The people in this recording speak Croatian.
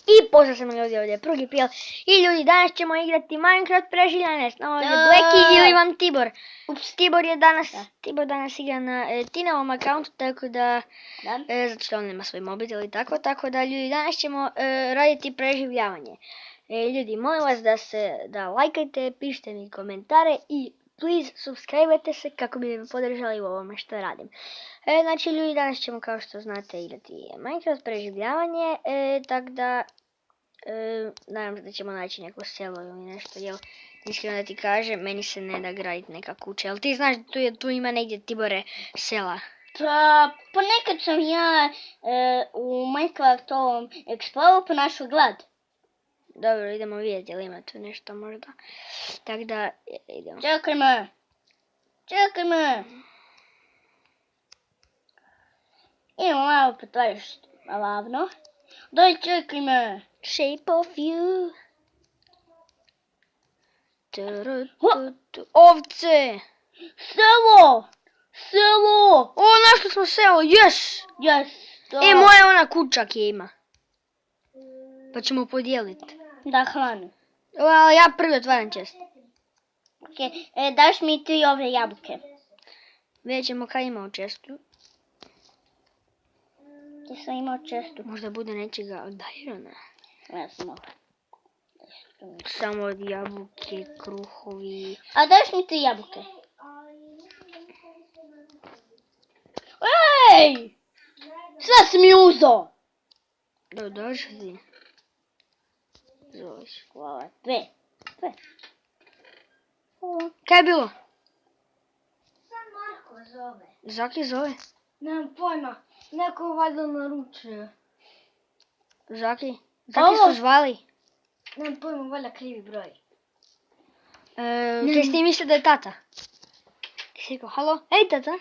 I pozdrav sam ljudi ovdje, Prugi Pijel. I ljudi, danas ćemo igrati Minecraft preživljanje s nama ovdje Blacky ili vam Tibor. Tibor danas igra na Tinovom akauntu, tako da, zato što on nema svoj mobitel i tako da ljudi, danas ćemo raditi preživljavanje. Ljudi, molim vas da lajkajte, pišite mi komentare i please subscribe-ajte se kako bi me podržali u ovome što radim. Znači ljudi, danas ćemo kao što znate igrati Minecraft preživljavanje, tako da nadam se da ćemo naći neko selo ili nešto, jel iskreno da ti kažem, meni se ne da graditi neka kuća, jel ti znaš da tu ima negdje, Tibore, sela? Pa ponekad sam ja u Minecraftovom Exploru ponašao glad. Dobro, idemo vidjeti, jel ima tu nešto možda. Tako da, idemo. Čekaj me. Idemo malo potražiti lavno. Daj, čekaj me. Shape of you. Ovce! Selo! O, našli smo selo, yes! Moja je ona kuća ima. Pa ćemo podijeliti. Da, hranu. Ja prvi otvaram čest. Ok, daš mi 3 ove jabuke. Vidjet ćemo kaj ima u čestu. Ti sam imao čestu. Možda bude nečega od Irona. Ja sam ovo. Samo od jabuke, kruhovi. A daš mi 3 jabuke. Ej! Sve si mi uzeo! Došli si. Zoveš. Hvala. 2. Kaj je bilo? Sam Marko zove. Zaki zove? Nemam pojma. Neko valjda naručuje. Zaki su zvali. Nemam pojma, valjda krivi broj. Kaj si ti mislio da je tata? Ti si rekao, halo? Ej tata.